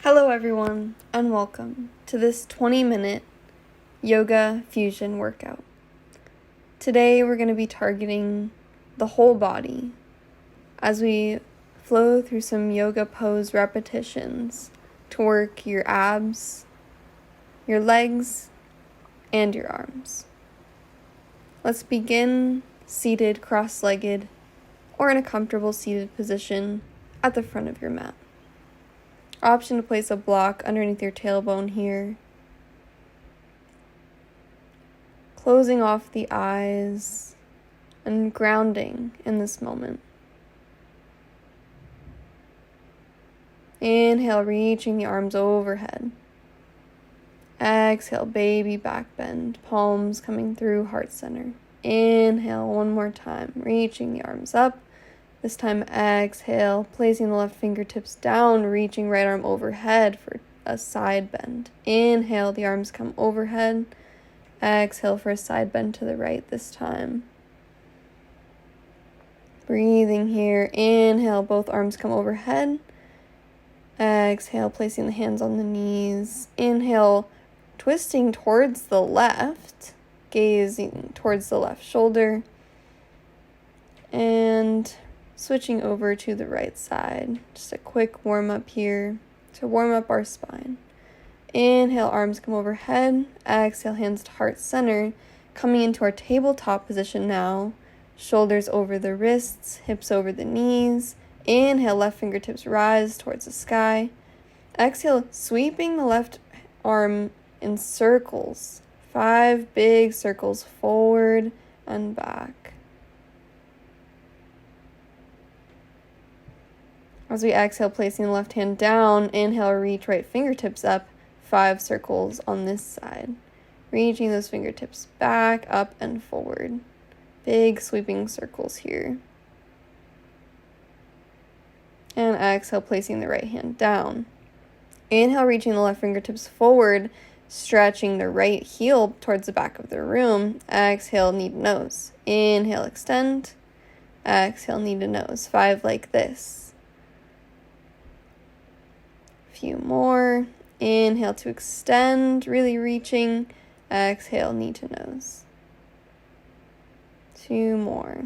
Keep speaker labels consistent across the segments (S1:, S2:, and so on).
S1: Hello everyone, and welcome to this 20-minute yoga fusion workout. Today we're going to be targeting the whole body as we flow through some yoga pose repetitions to work your abs, your legs, and your arms. Let's begin seated cross-legged or in a comfortable seated position at the front of your mat. Option to place a block underneath your tailbone here. Closing off the eyes and grounding in this moment. Inhale, reaching the arms overhead. Exhale, baby back bend, palms coming through heart center. Inhale, one more time, reaching the arms up. This time, exhale, placing the left fingertips down, reaching right arm overhead for a side bend. Inhale, the arms come overhead. Exhale for a side bend to the right this time. Breathing here. Inhale, both arms come overhead. Exhale, placing the hands on the knees. Inhale, twisting towards the left, gazing towards the left shoulder. And switching over to the right side. Just a quick warm up here to warm up our spine. Inhale, arms come overhead. Exhale, hands to heart center. Coming into our tabletop position now. Shoulders over the wrists, hips over the knees. Inhale, left fingertips rise towards the sky. Exhale, sweeping the left arm in circles. 5 big circles forward and back. As we exhale, placing the left hand down, inhale, reach right fingertips up, 5 circles on this side. Reaching those fingertips back, up, and forward. Big sweeping circles here. And exhale, placing the right hand down. Inhale, reaching the left fingertips forward, stretching the right heel towards the back of the room. Exhale, knee to nose. Inhale, extend. Exhale, knee to nose. 5 like this. Few more. Inhale to extend, really reaching. Exhale, knee to nose. 2 more.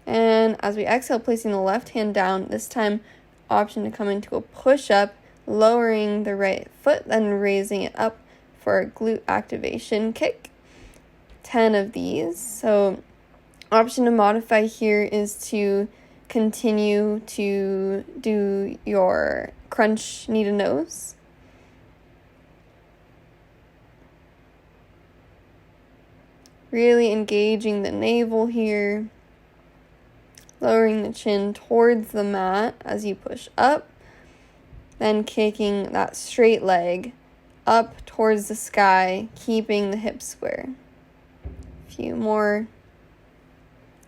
S1: And as we exhale, placing the left hand down, this time option to come into a push-up, lowering the right foot, then raising it up for a glute activation kick. 10 of these. So option to modify here is to continue to do your crunch knee to nose. Really engaging the navel here. Lowering the chin towards the mat as you push up. Then kicking that straight leg up towards the sky, keeping the hips square. A few more.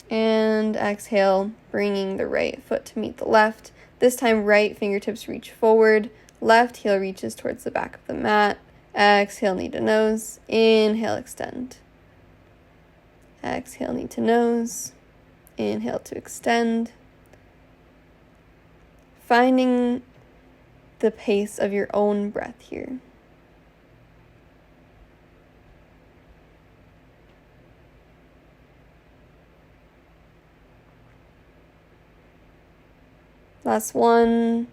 S1: And exhale, bringing the right foot to meet the left. This time, right fingertips reach forward. Left heel reaches towards the back of the mat. Exhale, knee to nose. Inhale, extend. Exhale, knee to nose. Inhale to extend. Finding the pace of your own breath here. Last one.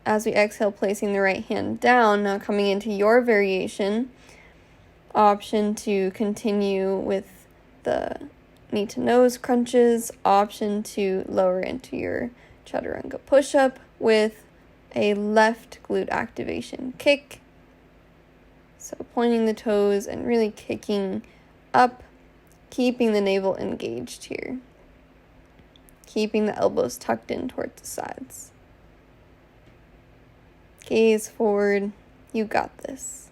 S1: As we exhale, placing the right hand down. Now coming into your variation. Option to continue with the knee to nose crunches. Option to lower into your chaturanga push-up with a left glute activation kick. So pointing the toes and really kicking up, keeping the navel engaged here. Keeping the elbows tucked in towards the sides. Gaze forward. You got this.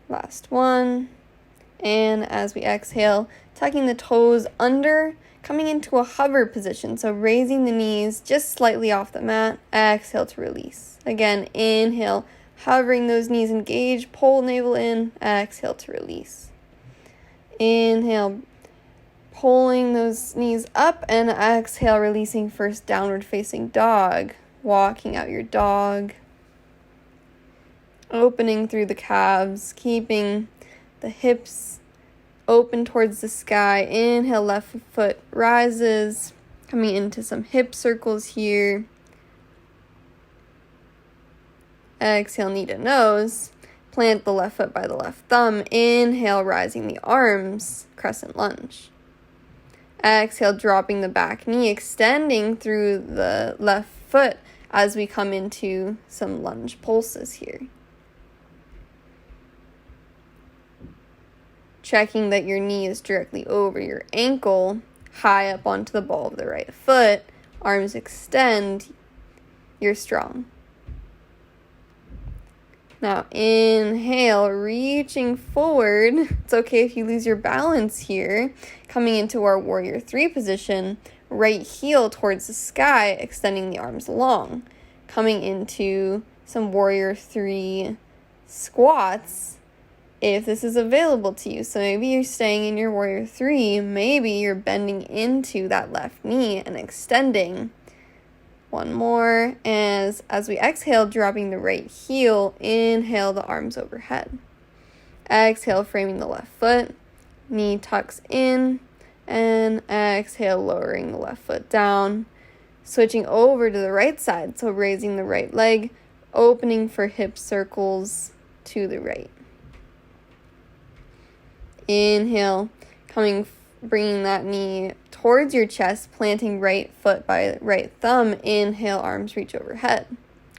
S1: Last one. And as we exhale, tucking the toes under, coming into a hover position. So raising the knees just slightly off the mat. Exhale to release. Again, inhale, Hovering those knees engaged, pull navel in, exhale to release. Inhale, pulling those knees up, and exhale, releasing first downward facing dog. Walking out your dog. Opening through the calves, keeping the hips open towards the sky. Inhale, left foot rises, coming into some hip circles here. Exhale, knee to nose. Plant the left foot by the left thumb. Inhale, rising the arms, crescent lunge. Exhale, dropping the back knee, extending through the left foot as we come into some lunge pulses here. Checking that your knee is directly over your ankle, high up onto the ball of the right foot. Arms extend. You're strong. Now inhale, reaching forward. It's okay if you lose your balance here. Coming into our warrior 3 position, right heel towards the sky, extending the arms long. Coming into some warrior 3 squats, if this is available to you. So maybe you're staying in your warrior 3, maybe you're bending into that left knee and extending. One more, as we exhale, dropping the right heel, inhale the arms overhead. Exhale, framing the left foot, knee tucks in, and exhale, lowering the left foot down. Switching over to the right side, so raising the right leg, opening for hip circles to the right. Inhale, bringing that knee towards your chest, planting right foot by right thumb. Inhale, arms reach overhead,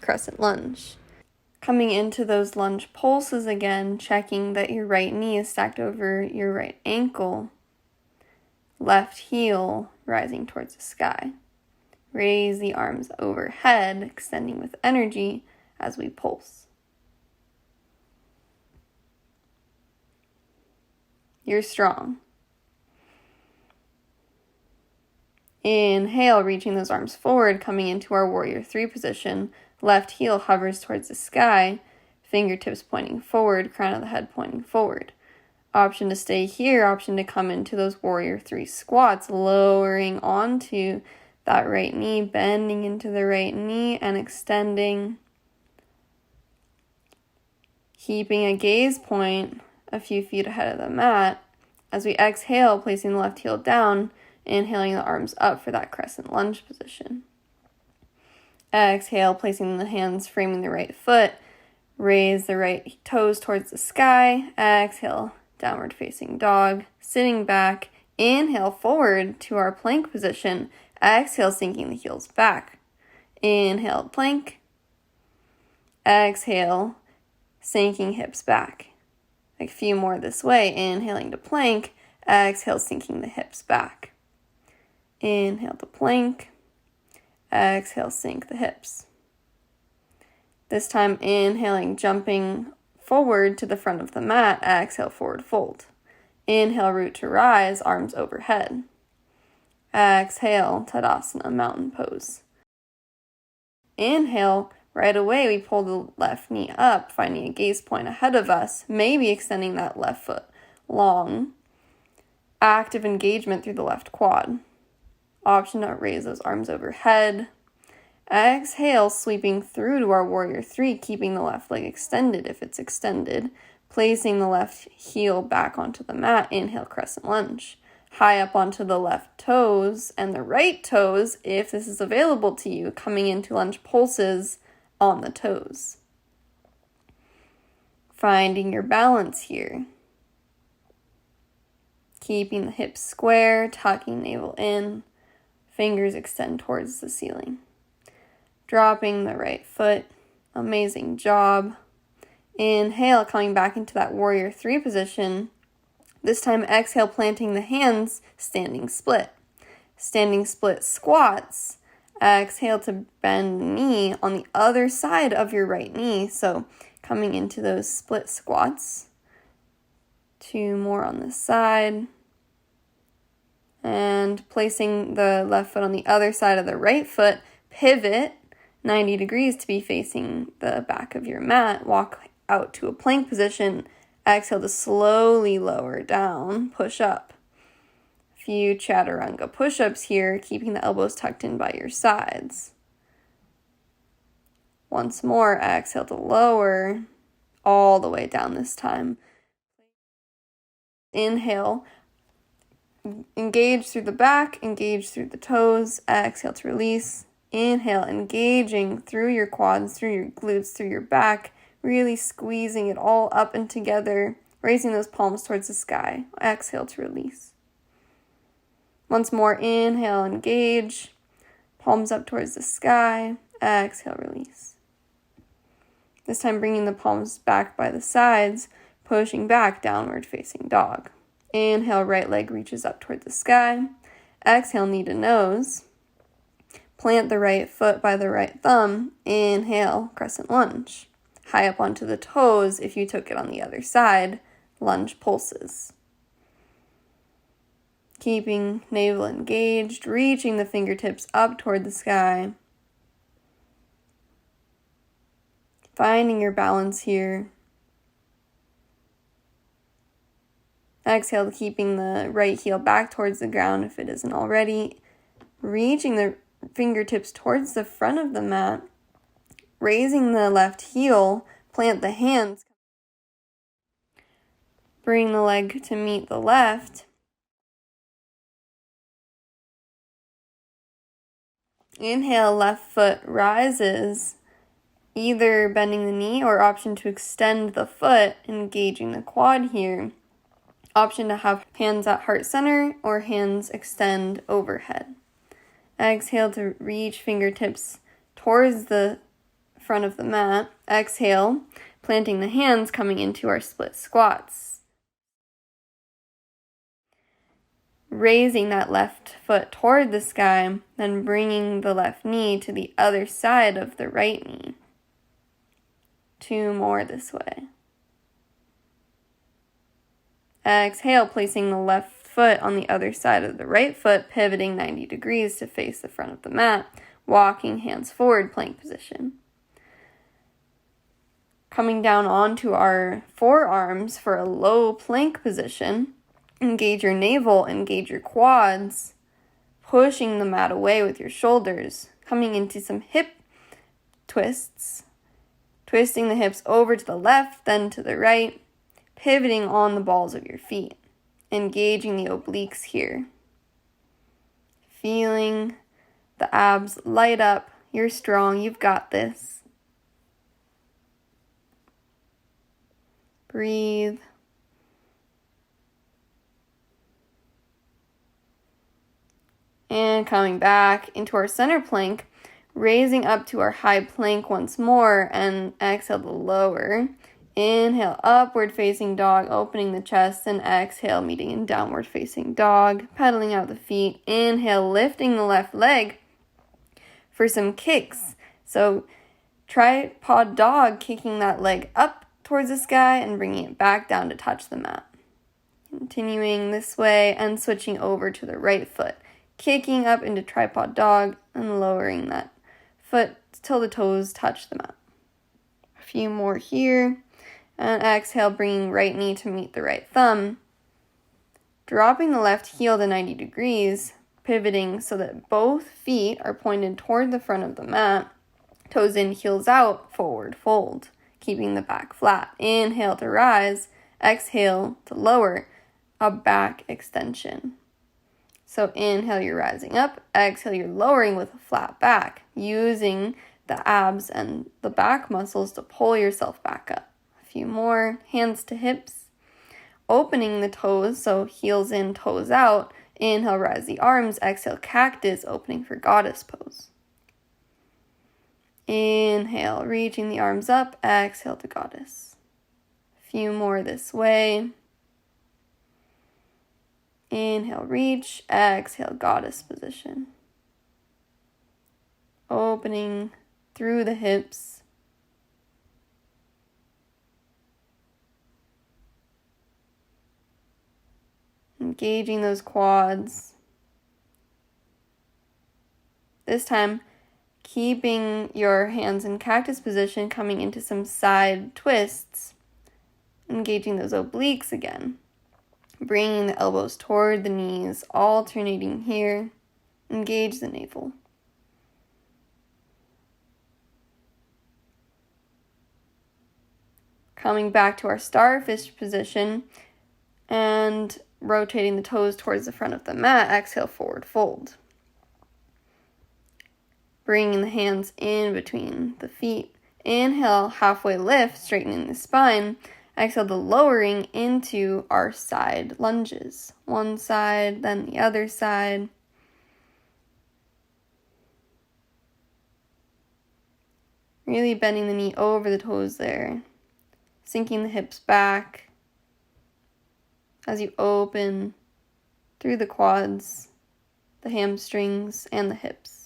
S1: crescent lunge. Coming into those lunge pulses again, checking that your right knee is stacked over your right ankle. Left heel rising towards the sky. Raise the arms overhead, extending with energy as we pulse. You're strong. Inhale, reaching those arms forward, coming into our warrior 3 position. Left heel hovers towards the sky, fingertips pointing forward, crown of the head pointing forward. Option to stay here, option to come into those warrior 3 squats, lowering onto that right knee, bending into the right knee and extending. Keeping a gaze point a few feet ahead of the mat. As we exhale, placing the left heel down, inhaling the arms up for that crescent lunge position. Exhale, placing the hands framing the right foot. Raise the right toes towards the sky. Exhale, downward facing dog. Sitting back. Inhale forward to our plank position. Exhale, sinking the heels back. Inhale, plank. Exhale, sinking hips back. A few more this way. Inhaling to plank. Exhale, sinking the hips back. Inhale to plank. Exhale, sink the hips. This time, inhaling, jumping forward to the front of the mat. Exhale, forward fold. Inhale, root to rise, arms overhead. Exhale, Tadasana, mountain pose. Inhale, right away we pull the left knee up, finding a gaze point ahead of us, maybe extending that left foot long. Active engagement through the left quad. Option to raise those arms overhead. Exhale, sweeping through to our warrior 3, keeping the left leg extended if it's extended. Placing the left heel back onto the mat. Inhale, crescent lunge. High up onto the left toes and the right toes, if this is available to you, coming into lunge pulses on the toes. Finding your balance here. Keeping the hips square, tucking navel in. Fingers extend towards the ceiling. Dropping the right foot. Amazing job. Inhale, coming back into that warrior 3 position. This time, exhale, planting the hands, standing split. Standing split squats. Exhale to bend the knee on the other side of your right knee. So coming into those split squats. 2 more on this side. And placing the left foot on the other side of the right foot. Pivot 90 degrees to be facing the back of your mat. Walk out to a plank position. Exhale to slowly lower down, push up. A few chaturanga push-ups here, keeping the elbows tucked in by your sides. Once more, exhale to lower all the way down this time. Inhale, engage through the back, engage through the toes. Exhale to release. Inhale, engaging through your quads, through your glutes, through your back, really squeezing it all up and together, raising those palms towards the sky. Exhale to release. Once more, inhale, engage, palms up towards the sky. Exhale, release. This time bringing the palms back by the sides, pushing back, downward facing dog. Inhale, right leg reaches up toward the sky. Exhale, knee to nose. Plant the right foot by the right thumb. Inhale, crescent lunge. High up onto the toes if you took it on the other side. Lunge pulses. Keeping navel engaged, reaching the fingertips up toward the sky. Finding your balance here. Exhale, keeping the right heel back towards the ground if it isn't already. Reaching the fingertips towards the front of the mat. Raising the left heel, plant the hands. Bring the leg to meet the left. Inhale, left foot rises, either bending the knee or option to extend the foot, engaging the quad here. Option to have hands at heart center or hands extend overhead. Exhale to reach fingertips towards the front of the mat. Exhale, planting the hands, coming into our split squats. Raising that left foot toward the sky, then bringing the left knee to the other side of the right knee. 2 more this way. Exhale, placing the left foot on the other side of the right foot, pivoting 90 degrees to face the front of the mat, walking hands forward, plank position. Coming down onto our forearms for a low plank position. Engage your navel, engage your quads, pushing the mat away with your shoulders, coming into some hip twists, twisting the hips over to the left, then to the right, pivoting on the balls of your feet, engaging the obliques here. Feeling the abs light up. You're strong, you've got this. Breathe. And coming back into our center plank, raising up to our high plank once more, and exhale to lower. Inhale, upward facing dog, opening the chest, and exhale, meeting in downward facing dog, pedaling out the feet. Inhale, lifting the left leg for some kicks. So tripod dog, kicking that leg up towards the sky and bringing it back down to touch the mat. Continuing this way and switching over to the right foot. Kicking up into tripod dog and lowering that foot till the toes touch the mat. A few more here. And exhale, bringing right knee to meet the right thumb. Dropping the left heel to 90 degrees, pivoting so that both feet are pointed toward the front of the mat. Toes in, heels out, forward fold. Keeping the back flat. Inhale to rise. Exhale to lower. A back extension. So inhale, you're rising up. Exhale, you're lowering with a flat back, using the abs and the back muscles to pull yourself back up. A few more, hands to hips. Opening the toes, so heels in, toes out. Inhale, rise the arms. Exhale, cactus, opening for goddess pose. Inhale, reaching the arms up. Exhale to goddess. A few more this way. Inhale, reach. Exhale, goddess position. Opening through the hips. Engaging those quads. This time, Keeping your hands in cactus position, coming into some side twists, engaging those obliques again. Bringing the elbows toward the knees, alternating here. Engage the navel. Coming back to our starfish position and rotating the toes towards the front of the mat. Exhale, forward fold. Bringing the hands in between the feet. Inhale, halfway lift, straightening the spine. Exhale, the lowering into our side lunges. One side, then the other side. Really bending the knee over the toes there. Sinking the hips back as you open through the quads, the hamstrings, and the hips.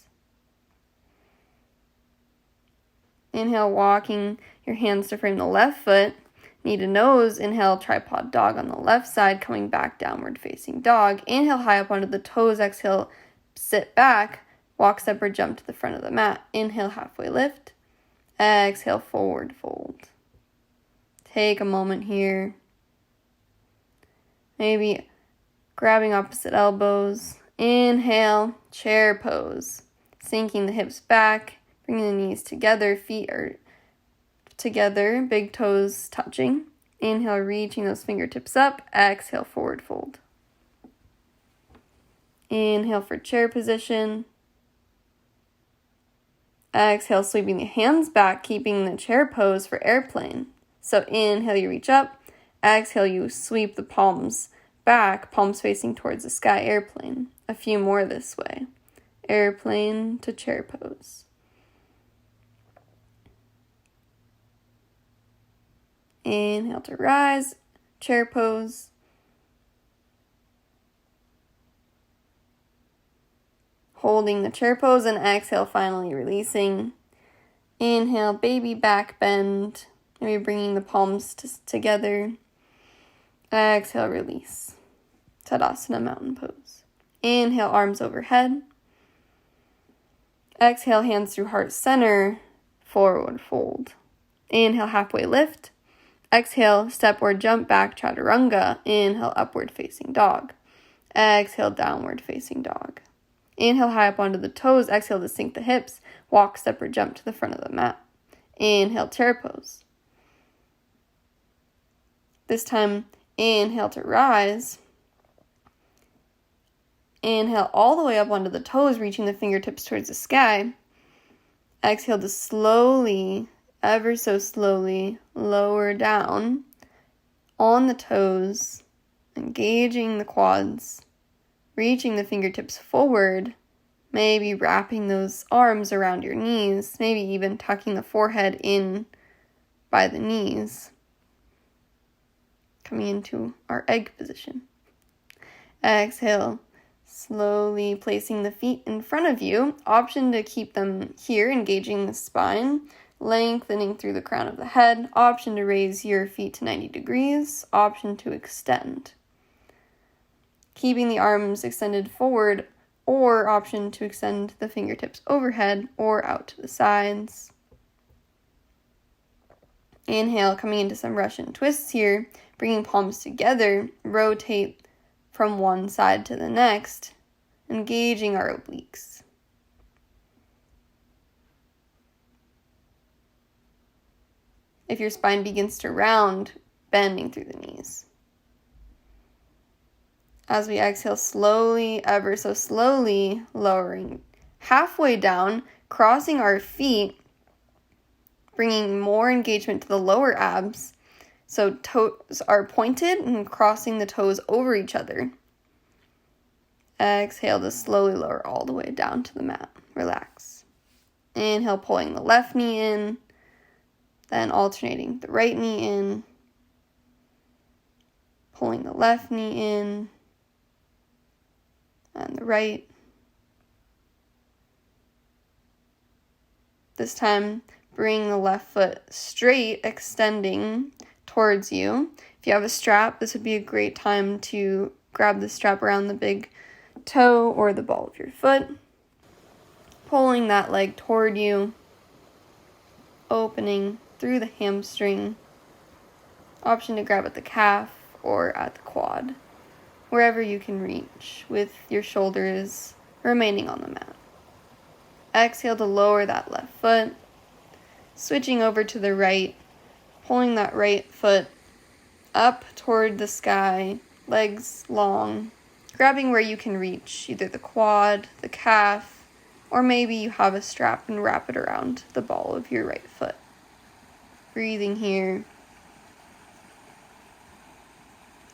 S1: Inhale, walking your hands to frame the left foot. Knee to nose. Inhale, tripod dog on the left side, coming back, downward facing dog. Inhale, high up onto the toes. Exhale, sit back. Walk, step, or jump to the front of the mat. Inhale, halfway lift. Exhale, forward fold. Take a moment here. Maybe grabbing opposite elbows. Inhale, chair pose. Sinking the hips back. Bringing the knees together, feet are together, big toes touching. Inhale, reaching those fingertips up. Exhale, forward fold. Inhale for chair position. Exhale, sweeping the hands back, keeping the chair pose for airplane. So inhale, you reach up. Exhale, you sweep the palms back, palms facing towards the sky, airplane. A few more this way. Airplane to chair pose. Inhale to rise, chair pose. Holding the chair pose, and exhale, finally releasing. Inhale, baby back bend. Maybe bringing the palms together. Exhale, release. Tadasana, mountain pose. Inhale, arms overhead. Exhale, hands through heart center, forward fold. Inhale, halfway lift. Exhale, step or jump back, chaturanga. Inhale, upward facing dog. Exhale, downward facing dog. Inhale, high up onto the toes. Exhale to sink the hips. Walk, step, or jump to the front of the mat. Inhale, chair pose. This time, inhale to rise. Inhale all the way up onto the toes, reaching the fingertips towards the sky. Exhale to slowly, ever so slowly, lower down on the toes, engaging the quads, reaching the fingertips forward, maybe wrapping those arms around your knees, maybe even tucking the forehead in by the knees, coming into our egg position. Exhale, slowly placing the feet in front of you. Option to keep them here, engaging the spine, lengthening through the crown of the head. Option to raise your feet to 90 degrees. Option to extend. Keeping the arms extended forward, or option to extend the fingertips overhead or out to the sides. Inhale, coming into some Russian twists here, bringing palms together, rotate from one side to the next, engaging our obliques. If your spine begins to round, bending through the knees. As we exhale slowly, ever so slowly, lowering halfway down, crossing our feet, bringing more engagement to the lower abs. So toes are pointed and crossing the toes over each other. Exhale to slowly lower all the way down to the mat. Relax. Inhale, pulling the left knee in. Then alternating the right knee in. Pulling the left knee in. And the right. This time, bring the left foot straight, extending towards you. If you have a strap, this would be a great time to grab the strap around the big toe or the ball of your foot. pulling that leg toward you, opening through the hamstring. Option to grab at the calf or at the quad, wherever you can reach, with your shoulders remaining on the mat. Exhale to lower that left foot, switching over to the right, pulling that right foot up toward the sky, legs long, grabbing where you can reach, either the quad, the calf, or maybe you have a strap and wrap it around the ball of your right foot. Breathing here.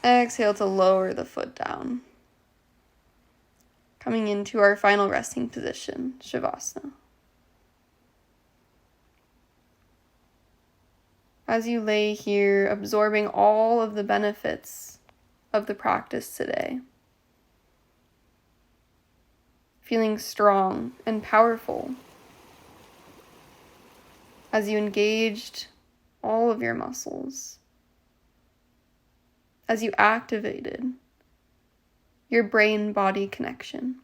S1: Exhale to lower the foot down. Coming into our final resting position, Shavasana. As you lay here, absorbing all of the benefits of the practice today. Feeling strong and powerful as you engaged all of your muscles, as you activated your brain-body connection.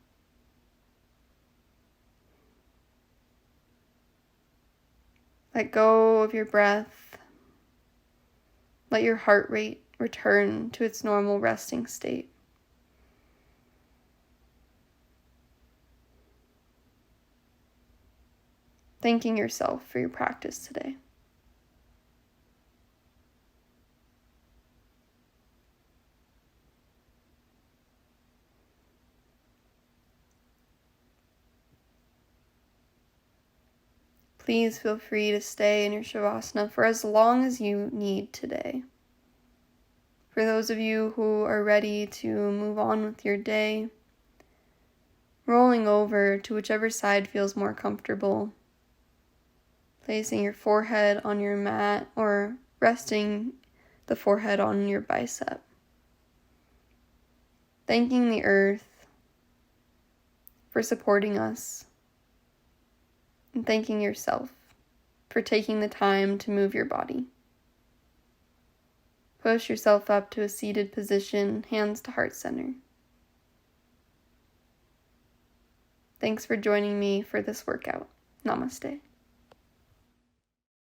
S1: Let go of your breath. Let your heart rate return to its normal resting state. Thanking yourself for your practice today. Please feel free to stay in your Shavasana for as long as you need today. For those of you who are ready to move on with your day, rolling over to whichever side feels more comfortable, placing your forehead on your mat or resting the forehead on your bicep. Thanking the earth for supporting us, and thanking yourself for taking the time to move your body. Push yourself up to a seated position, hands to heart center. Thanks for joining me for this workout. Namaste.